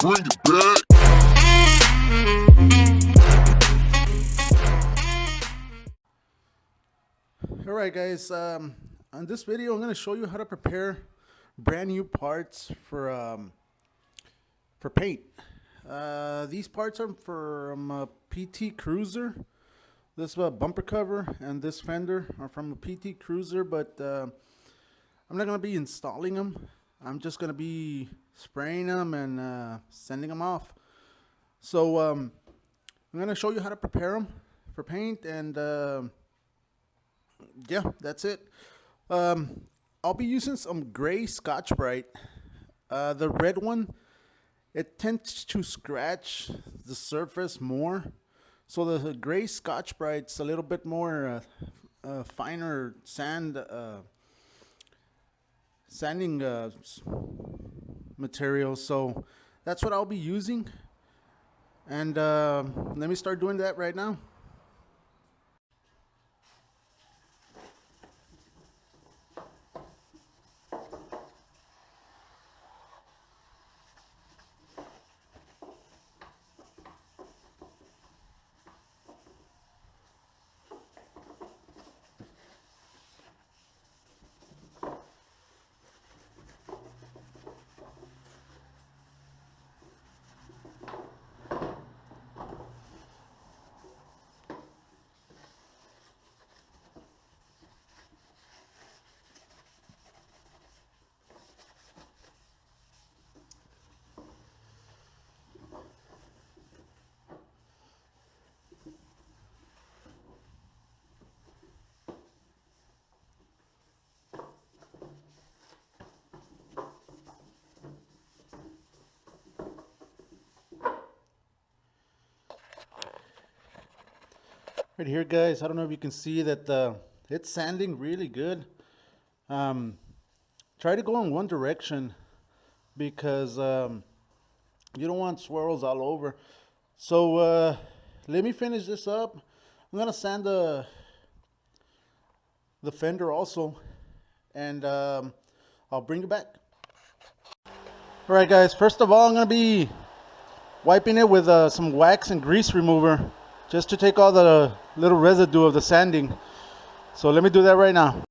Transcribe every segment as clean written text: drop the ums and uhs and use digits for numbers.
Bring it back. Alright guys, on this video I'm going to show you how to prepare brand new parts for paint. These parts are from a PT Cruiser. This bumper cover and this fender are from a PT Cruiser, but I'm not going to be installing them. I'm just going to be spraying them and sending them off. So I'm going to show you how to prepare them for paint, and yeah, that's it. I'll be using some gray Scotch-Brite. The red one, it tends to scratch the surface more. So the gray Scotch-Brite's a little bit more finer sanding material. So that's what I'll be using. And let me start doing that right now. Right here, guys, I don't know if you can see that it's sanding really good. Try to go in one direction because you don't want swirls all over. So let me finish this up. I'm gonna sand the fender also, and I'll bring it back. All right, guys, first of all, I'm gonna be wiping it with some wax and grease remover, just to take all the little residue of the sanding. So let me do that right now.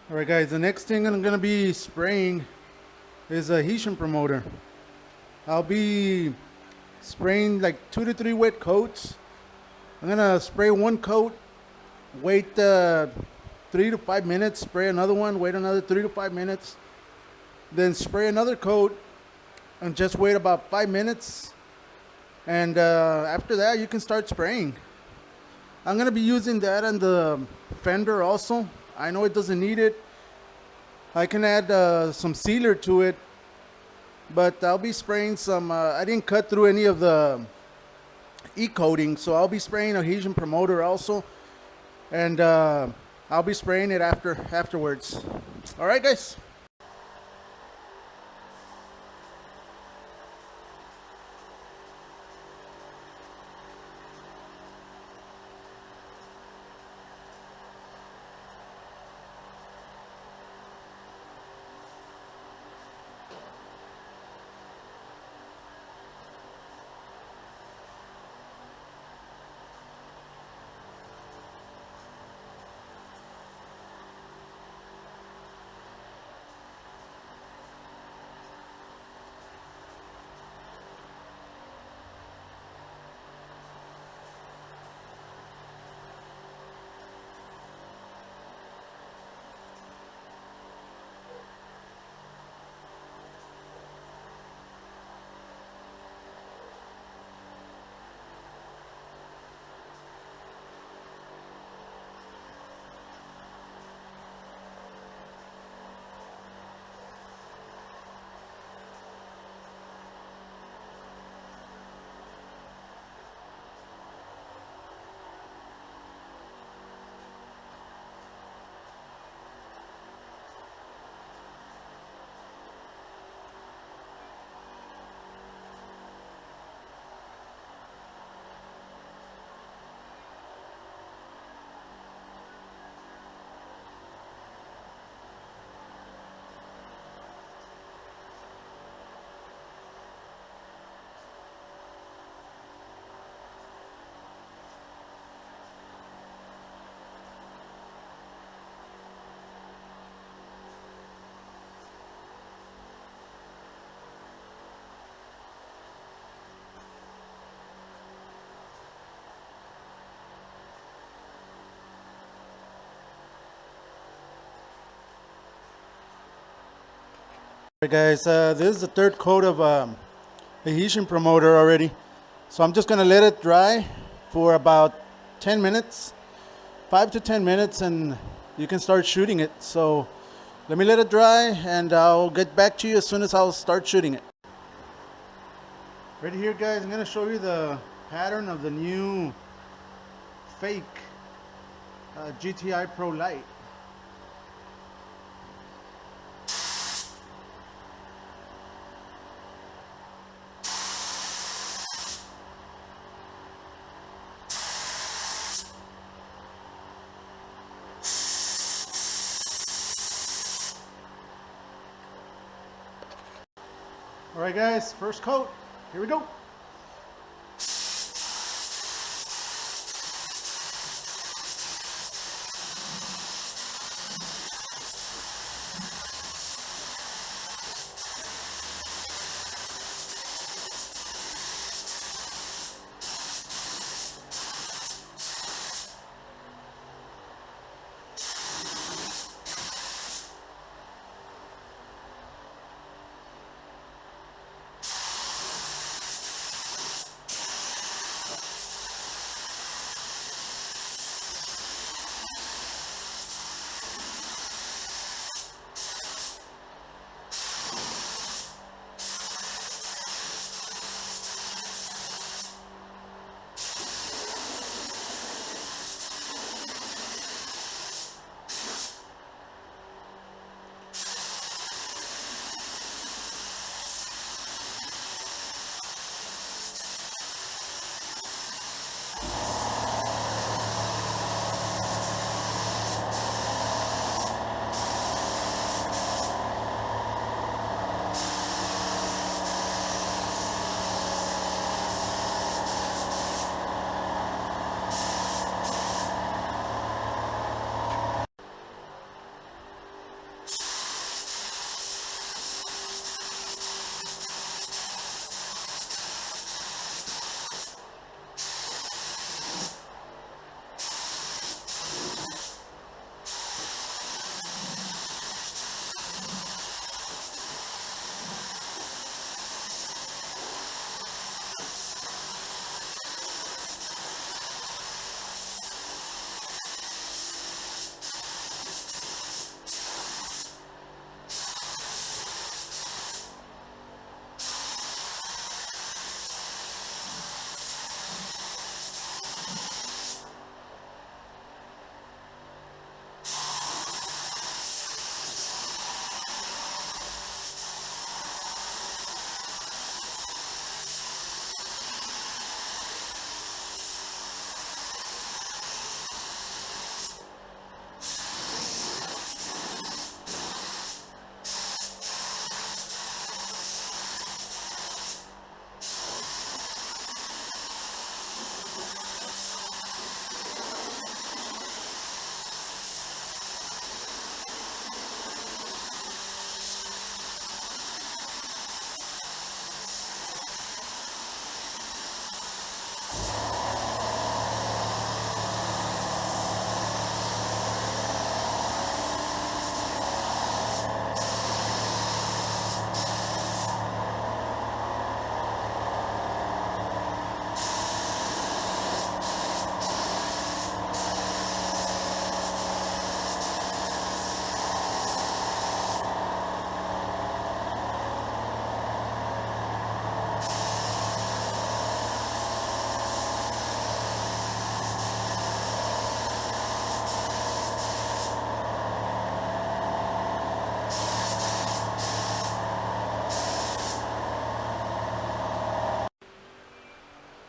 Alright guys, the next thing I'm going to be spraying is adhesion promoter. I'll be spraying like 2 to 3 wet coats. I'm going to spray one coat, wait 3 to 5 minutes, spray another one, wait another 3 to 5 minutes, then spray another coat and just wait about 5 minutes, and after that you can start spraying. I'm going to be using that on the fender also. I know it doesn't need it. I can add some sealer to it, but I'll be spraying some, I didn't cut through any of the e-coating, so I'll be spraying adhesion promoter also, and I'll be spraying it afterwards. All right, guys. Alright guys, this is the third coat of adhesion promoter already. So I'm just going to let it dry for about 10 minutes, 5 to 10 minutes, and you can start shooting it. So let me let it dry and I'll get back to you as soon as I'll start shooting it. Right here guys, I'm going to show you the pattern of the new fake GTI Pro Light. Alright guys, first coat, here we go.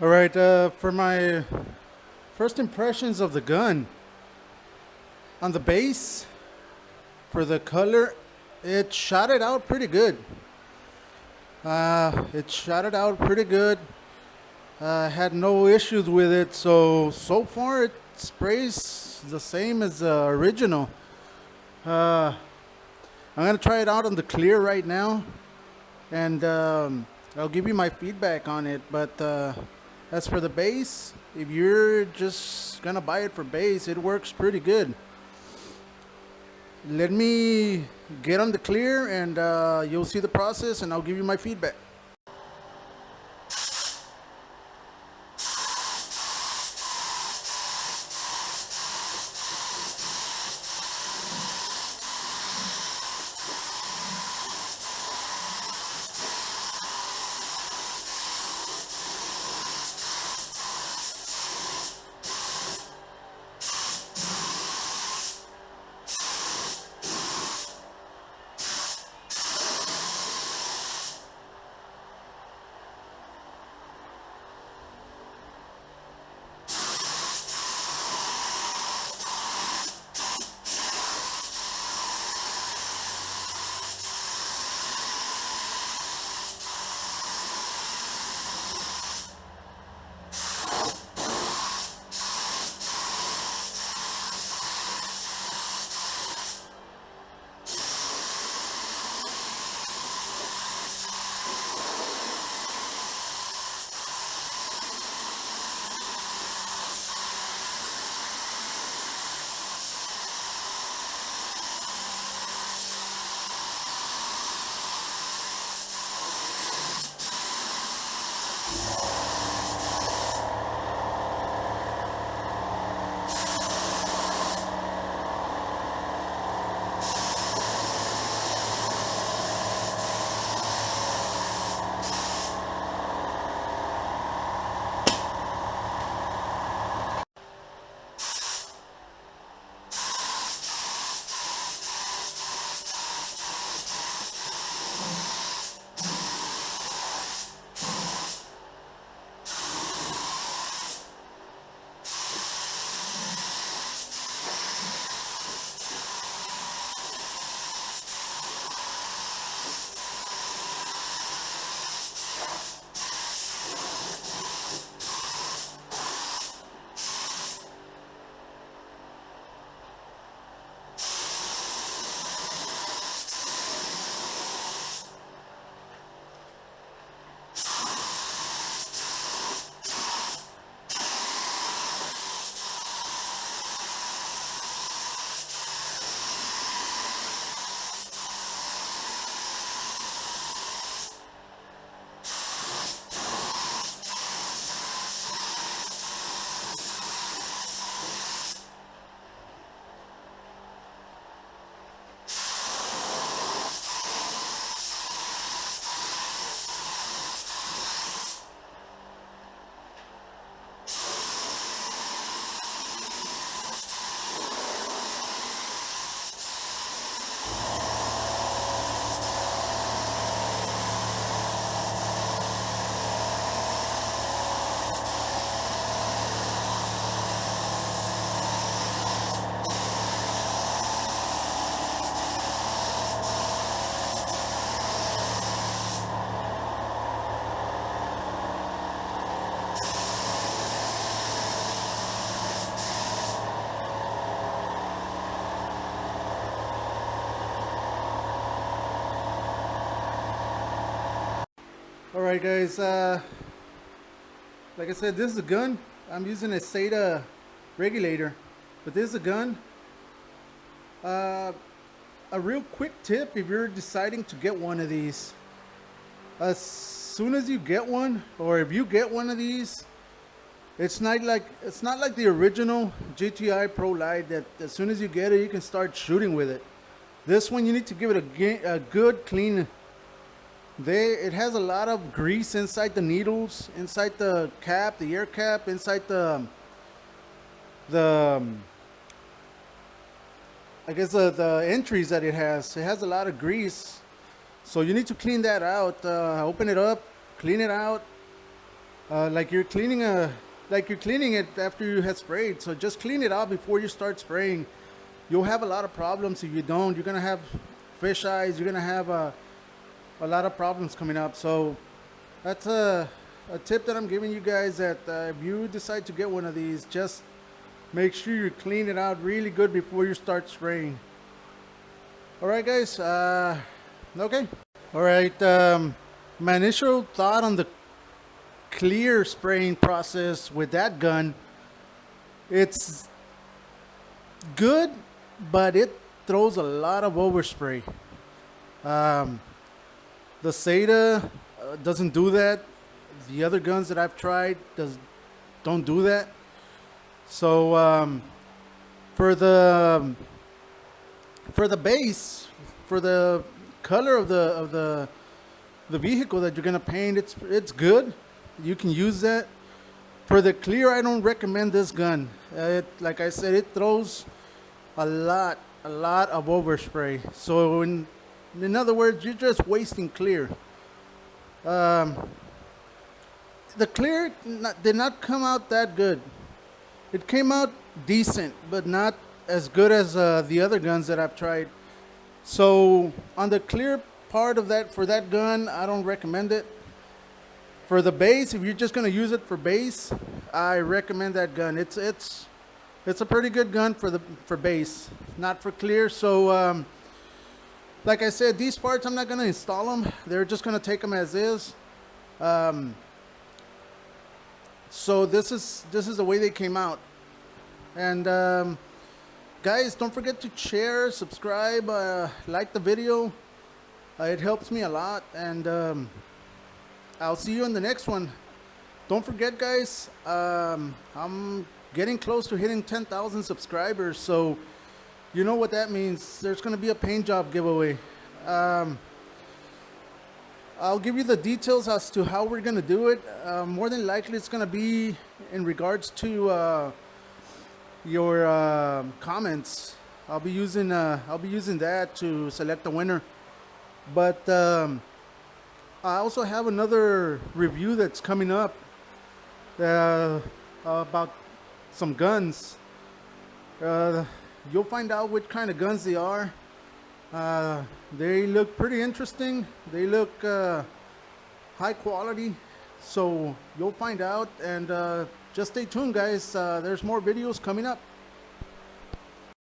All right, for my first impressions of the gun, on the base, for the color, it shot it out pretty good. It shot it out pretty good. Had no issues with it, so far it sprays the same as the original. I'm gonna try it out on the clear right now, and I'll give you my feedback on it. But as for the base, if you're just gonna buy it for base, it works pretty good. let me get on the clear, and you'll see the process, and I'll give you my feedback. All right, guys. Like I said, this is a gun. I'm using a SATA regulator, but this is a gun. A real quick tip if you're deciding to get one of these. As soon as you get one, or if you get one of these, it's not like the original GTI Pro Lite that as soon as you get it, you can start shooting with it. This one, you need to give it a good clean. It has a lot of grease inside the needles, inside the cap, the air cap, inside the I guess the entries that it has. It has a lot of grease, so you need to clean that out. Open it up, clean it out, like you're cleaning it after you have sprayed. So just clean it out before you start spraying. You'll have a lot of problems if you don't. You're gonna have fish eyes. You're gonna have a lot of problems coming up. So that's a tip that I'm giving you guys, that if you decide to get one of these, just make sure you clean it out really good before you start spraying. All right, guys. Okay. All right. My initial thought on the clear spraying process with that gun, it's good, but throws a lot of overspray. The Seda doesn't do that. The other guns that I've tried don't do that. So for the base, for the color of the vehicle that you're gonna paint, it's good. You can use that. For the clear, I don't recommend this gun. Like I said, it throws a lot of overspray. So in other words, you're just wasting clear. The clear did not come out that good. It came out decent, but not as good as the other guns that I've tried. So on the clear part of that, for that gun, I don't recommend it. For the base, if you're just gonna use it for base, I recommend that gun. It's a pretty good gun for base, not for clear. So like I said, these parts I'm not gonna install them. They're just gonna take them as is. So this is the way they came out. And guys, don't forget to share, subscribe, like the video. It helps me a lot. And I'll see you in the next one. Don't forget, guys, I'm getting close to hitting 10,000 subscribers. So you know what that means. There's going to be a paint job giveaway. I'll give you the details as to how we're going to do it. More than likely, it's going to be in regards to your comments. I'll be using that to select the winner. But I also have another review that's coming up about some guns. You'll find out what kind of guns they are. They look pretty interesting. They look high quality. So you'll find out, and just stay tuned, guys. There's more videos coming up.